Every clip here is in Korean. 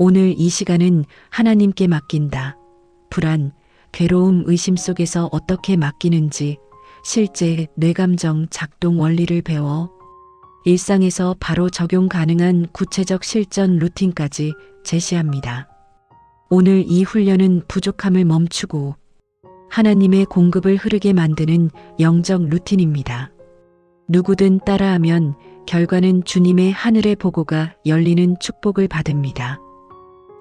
오늘 이 시간은 하나님께 맡긴다. 불안, 괴로움, 의심 속에서 어떻게 맡기는지 실제 뇌감정 작동 원리를 배워 일상에서 바로 적용 가능한 구체적 실전 루틴까지 제시합니다. 오늘 이 훈련은 부족함을 멈추고 하나님의 공급을 흐르게 만드는 영적 루틴입니다. 누구든 따라하면 결과는 주님의 하늘의 보고가 열리는 축복을 받습니다.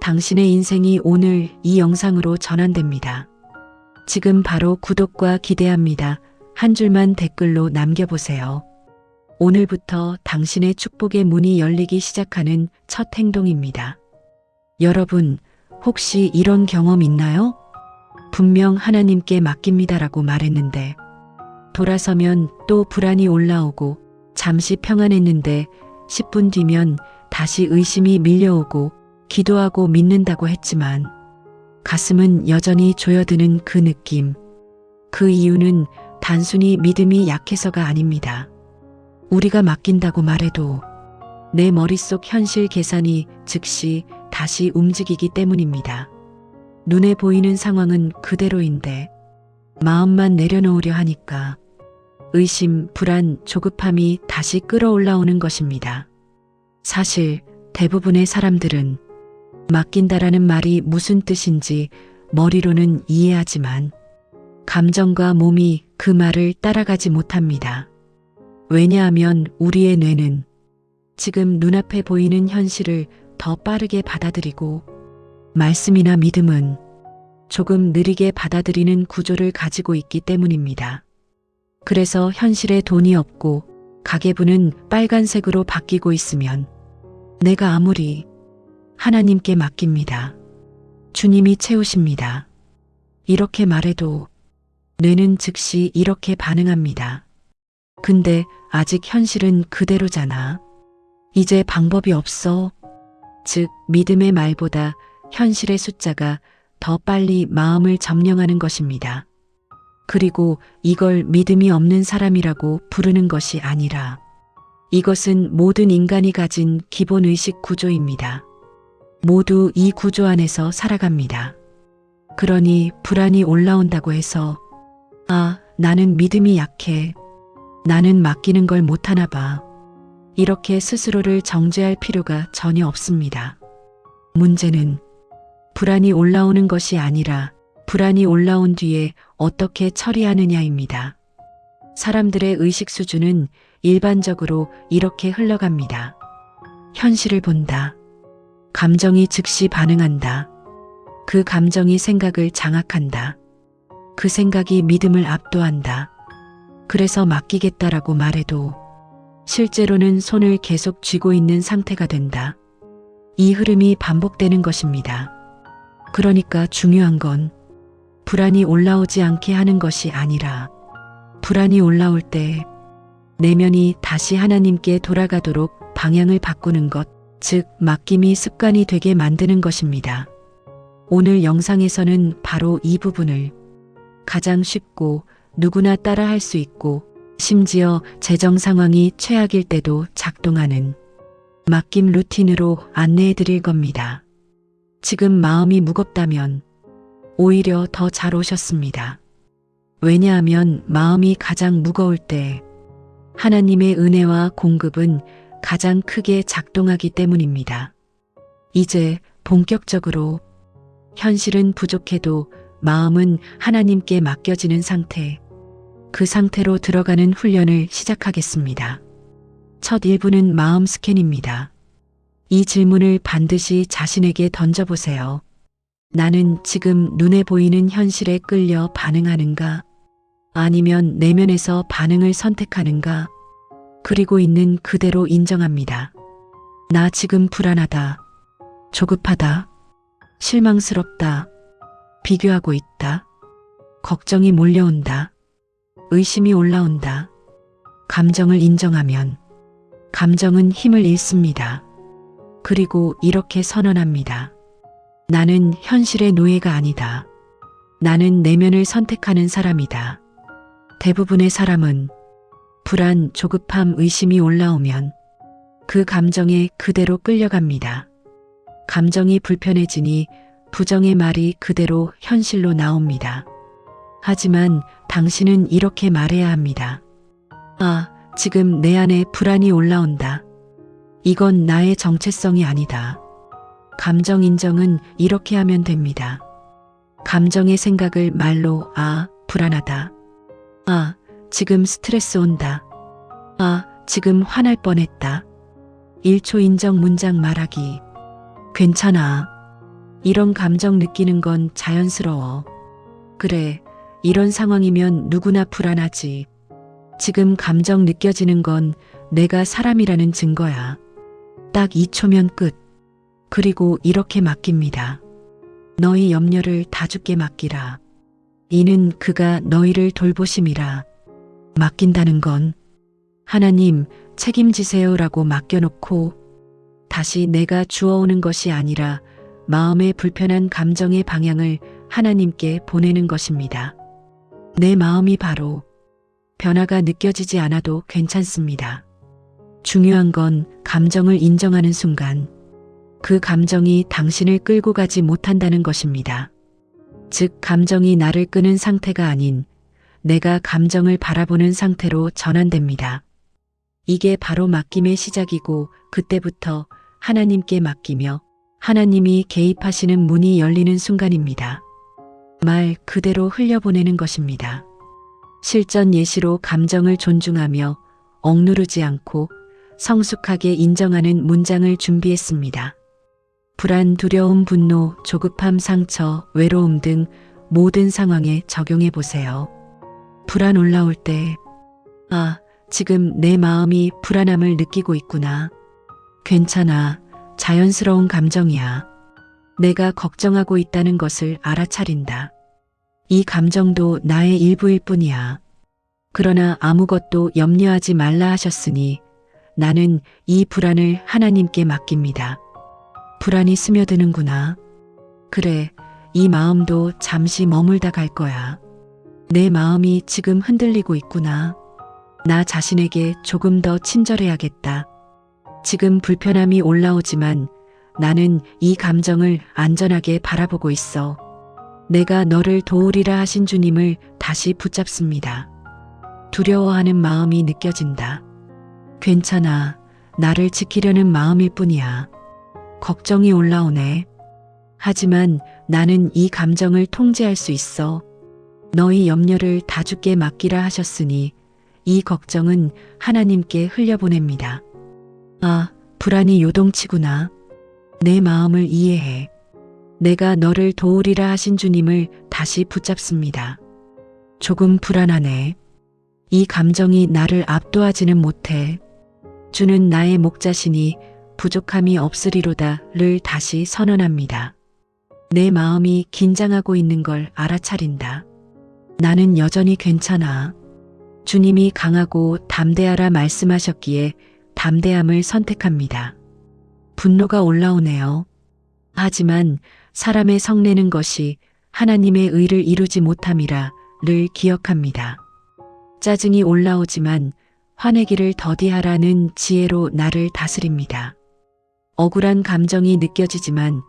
당신의 인생이 오늘 이 영상으로 전환됩니다. 지금 바로 구독과 기대합니다. 한 줄만 댓글로 남겨보세요. 오늘부터 당신의 축복의 문이 열리기 시작하는 첫 행동입니다. 여러분, 혹시 이런 경험 있나요? 분명 하나님께 맡깁니다라고 말했는데 돌아서면 또 불안이 올라오고 잠시 평안했는데 10분 뒤면 다시 의심이 밀려오고 기도하고 믿는다고 했지만 가슴은 여전히 조여드는 그 느낌. 그 이유는 단순히 믿음이 약해서가 아닙니다. 우리가 맡긴다고 말해도 내 머릿속 현실 계산이 즉시 다시 움직이기 때문입니다. 눈에 보이는 상황은 그대로인데 마음만 내려놓으려 하니까 의심, 불안, 조급함이 다시 끌어올라오는 것입니다. 사실 대부분의 사람들은 맡긴다라는 말이 무슨 뜻인지 머리로는 이해하지만 감정과 몸이 그 말을 따라가지 못합니다. 왜냐하면 우리의 뇌는 지금 눈앞에 보이는 현실을 더 빠르게 받아들이고 말씀이나 믿음은 조금 느리게 받아들이는 구조를 가지고 있기 때문입니다. 그래서 현실에 돈이 없고 가계부는 빨간색으로 바뀌고 있으면 내가 아무리 하나님께 맡깁니다. 주님이 채우십니다. 이렇게 말해도 뇌는 즉시 이렇게 반응합니다. 근데 아직 현실은 그대로잖아. 이제 방법이 없어. 즉, 믿음의 말보다 현실의 숫자가 더 빨리 마음을 점령하는 것입니다. 그리고 이걸 믿음이 없는 사람이라고 부르는 것이 아니라 이것은 모든 인간이 가진 기본의식 구조입니다. 모두 이 구조 안에서 살아갑니다. 그러니 불안이 올라온다고 해서 나는 믿음이 약해. 나는 맡기는 걸 못하나 봐. 이렇게 스스로를 정죄할 필요가 전혀 없습니다. 문제는 불안이 올라오는 것이 아니라 불안이 올라온 뒤에 어떻게 처리하느냐입니다. 사람들의 의식 수준은 일반적으로 이렇게 흘러갑니다. 현실을 본다. 감정이 즉시 반응한다. 그 감정이 생각을 장악한다. 그 생각이 믿음을 압도한다. 그래서 맡기겠다라고 말해도 실제로는 손을 계속 쥐고 있는 상태가 된다. 이 흐름이 반복되는 것입니다. 그러니까 중요한 건 불안이 올라오지 않게 하는 것이 아니라 불안이 올라올 때 내면이 다시 하나님께 돌아가도록 방향을 바꾸는 것, 즉 맡김이 습관이 되게 만드는 것입니다. 오늘 영상에서는 바로 이 부분을 가장 쉽고 누구나 따라 할 수 있고 심지어 재정 상황이 최악일 때도 작동하는 맡김 루틴으로 안내해 드릴 겁니다. 지금 마음이 무겁다면 오히려 더 잘 오셨습니다. 왜냐하면 마음이 가장 무거울 때 하나님의 은혜와 공급은 가장 크게 작동하기 때문입니다. 이제 본격적으로 현실은 부족해도 마음은 하나님께 맡겨지는 상태, 그 상태로 들어가는 훈련을 시작하겠습니다. 첫 1부는 마음 스캔입니다. 이 질문을 반드시 자신에게 던져보세요. 나는 지금 눈에 보이는 현실에 끌려 반응하는가? 아니면 내면에서 반응을 선택하는가? 그리고 있는 그대로 인정합니다. 나 지금 불안하다. 조급하다. 실망스럽다. 비교하고 있다. 걱정이 몰려온다. 의심이 올라온다. 감정을 인정하면 감정은 힘을 잃습니다. 그리고 이렇게 선언합니다. 나는 현실의 노예가 아니다. 나는 내면을 선택하는 사람이다. 대부분의 사람은 불안, 조급함, 의심이 올라오면 그 감정에 그대로 끌려갑니다. 감정이 불편해지니 부정의 말이 그대로 현실로 나옵니다. 하지만 당신은 이렇게 말해야 합니다. 아, 지금 내 안에 불안이 올라온다. 이건 나의 정체성이 아니다. 감정 인정은 이렇게 하면 됩니다. 감정의 생각을 말로 불안하다. 아, 지금 스트레스 온다. 아, 지금 화날 뻔했다. 1초 인정 문장 말하기. 괜찮아. 이런 감정 느끼는 건 자연스러워. 그래, 이런 상황이면 누구나 불안하지. 지금 감정 느껴지는 건 내가 사람이라는 증거야. 딱 2초면 끝. 그리고 이렇게 맡깁니다. 너희 염려를 다 주께 맡기라. 이는 그가 너희를 돌보심이라. 맡긴다는 건 하나님 책임지세요라고 맡겨놓고 다시 내가 주워오는 것이 아니라 마음의 불편한 감정의 방향을 하나님께 보내는 것입니다. 내 마음이 바로 변화가 느껴지지 않아도 괜찮습니다. 중요한 건 감정을 인정하는 순간 그 감정이 당신을 끌고 가지 못한다는 것입니다. 즉, 감정이 나를 끄는 상태가 아닌 내가 감정을 바라보는 상태로 전환됩니다. 이게 바로 맡김의 시작이고 그때부터 하나님께 맡기며 하나님이 개입하시는 문이 열리는 순간입니다. 말 그대로 흘려보내는 것입니다. 실전 예시로 감정을 존중하며 억누르지 않고 성숙하게 인정하는 문장을 준비했습니다. 불안, 두려움, 분노, 조급함, 상처, 외로움 등 모든 상황에 적용해 보세요. 불안 올라올 때, 아, 지금 내 마음이 불안함을 느끼고 있구나. 괜찮아. 자연스러운 감정이야. 내가 걱정하고 있다는 것을 알아차린다. 이 감정도 나의 일부일 뿐이야. 그러나 아무것도 염려하지 말라 하셨으니 나는 이 불안을 하나님께 맡깁니다. 불안이 스며드는구나. 그래, 이 마음도 잠시 머물다 갈 거야. 내 마음이 지금 흔들리고 있구나. 나 자신에게 조금 더 친절해야겠다. 지금 불편함이 올라오지만 나는 이 감정을 안전하게 바라보고 있어. 내가 너를 도우리라 하신 주님을 다시 붙잡습니다. 두려워하는 마음이 느껴진다. 괜찮아. 나를 지키려는 마음일 뿐이야. 걱정이 올라오네. 하지만 나는 이 감정을 통제할 수 있어. 너희 염려를 다 주께 맡기라 하셨으니 이 걱정은 하나님께 흘려보냅니다. 아, 불안이 요동치구나. 내 마음을 이해해. 내가 너를 도우리라 하신 주님을 다시 붙잡습니다. 조금 불안하네. 이 감정이 나를 압도하지는 못해. 주는 나의 목자시니 부족함이 없으리로다를 다시 선언합니다. 내 마음이 긴장하고 있는 걸 알아차린다. 나는 여전히 괜찮아. 주님이 강하고 담대하라 말씀하셨기에 담대함을 선택합니다. 분노가 올라오네요. 하지만 사람의 성내는 것이 하나님의 의를 이루지 못함이라를 기억합니다. 짜증이 올라오지만 화내기를 더디하라는 지혜로 나를 다스립니다. 억울한 감정이 느껴지지만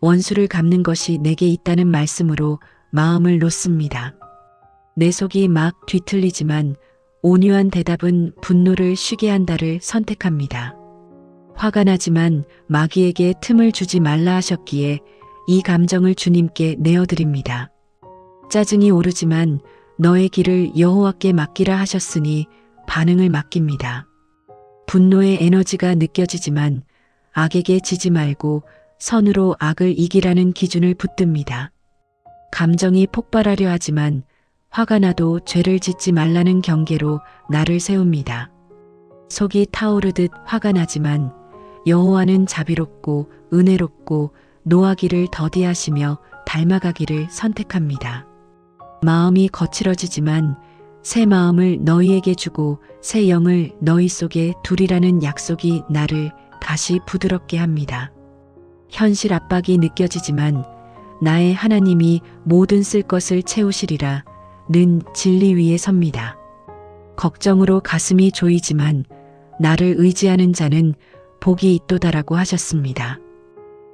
원수를 갚는 것이 내게 있다는 말씀으로 마음을 놓습니다. 내 속이 막 뒤틀리지만 온유한 대답은 분노를 쉬게 한다를 선택합니다. 화가 나지만 마귀에게 틈을 주지 말라 하셨기에 이 감정을 주님께 내어드립니다. 짜증이 오르지만 너의 길을 여호와께 맡기라 하셨으니 반응을 맡깁니다. 분노의 에너지가 느껴지지만 악에게 지지 말고 선으로 악을 이기라는 기준을 붙듭니다. 감정이 폭발하려 하지만 화가 나도 죄를 짓지 말라는 경계로 나를 세웁니다. 속이 타오르듯 화가 나지만 여호와는 자비롭고 은혜롭고 노하기를 더디하시며 닮아가기를 선택합니다. 마음이 거칠어지지만 새 마음을 너희에게 주고 새 영을 너희 속에 두리라는 약속이 나를 다시 부드럽게 합니다. 현실 압박이 느껴지지만 나의 하나님이 모든 쓸 것을 채우시리라 는 진리 위에 섭니다. 걱정으로 가슴이 조이지만 나를 의지하는 자는 복이 있도다라고 하셨습니다.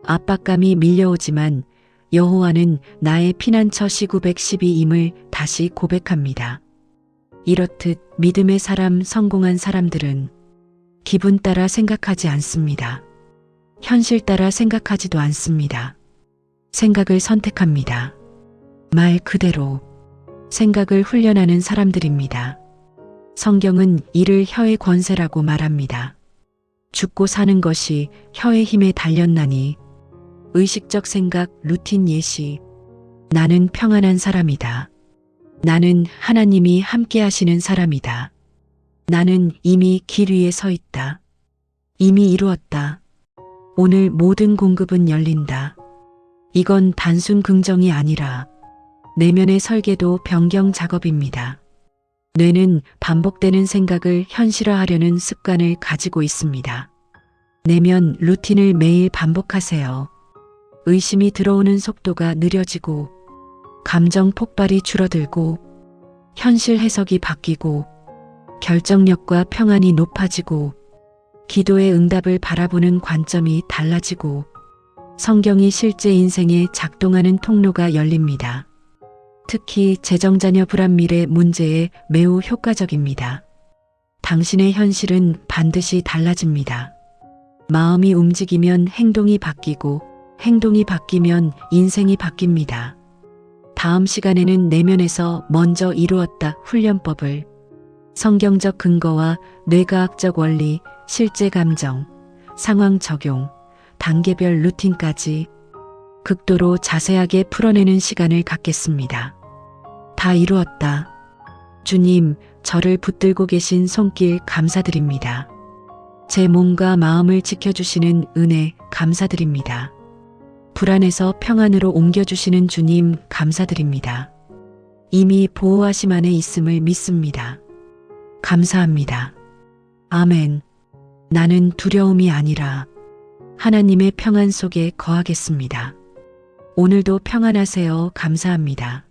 압박감이 밀려오지만 여호와는 나의 피난처 시구백십이임을 다시 고백합니다. 이렇듯 믿음의 사람, 성공한 사람들은 기분 따라 생각하지 않습니다. 현실 따라 생각하지도 않습니다. 생각을 선택합니다. 말 그대로 생각을 훈련하는 사람들입니다. 성경은 이를 혀의 권세라고 말합니다. 죽고 사는 것이 혀의 힘에 달렸나니 의식적 생각, 루틴 예시. 나는 평안한 사람이다. 나는 하나님이 함께 하시는 사람이다. 나는 이미 길 위에 서 있다. 이미 이루었다. 오늘 모든 공급은 열린다. 이건 단순 긍정이 아니라 내면의 설계도 변경 작업입니다. 뇌는 반복되는 생각을 현실화하려는 습관을 가지고 있습니다. 내면 루틴을 매일 반복하세요. 의심이 들어오는 속도가 느려지고, 감정 폭발이 줄어들고, 현실 해석이 바뀌고, 결정력과 평안이 높아지고, 기도의 응답을 바라보는 관점이 달라지고, 성경이 실제 인생에 작동하는 통로가 열립니다. 특히 재정자녀 불안밀의 문제에 매우 효과적입니다. 당신의 현실은 반드시 달라집니다. 마음이 움직이면 행동이 바뀌고, 행동이 바뀌면 인생이 바뀝니다. 다음 시간에는 내면에서 먼저 이루었다 훈련법을 성경적 근거와 뇌과학적 원리, 실제 감정, 상황 적용, 단계별 루틴까지 극도로 자세하게 풀어내는 시간을 갖겠습니다. 다 이루었다. 주님, 저를 붙들고 계신 손길 감사드립니다. 제 몸과 마음을 지켜주시는 은혜 감사드립니다. 불안에서 평안으로 옮겨주시는 주님 감사드립니다. 이미 보호하심 안에 있음을 믿습니다. 감사합니다. 아멘. 나는 두려움이 아니라 하나님의 평안 속에 거하겠습니다. 오늘도 평안하세요. 감사합니다.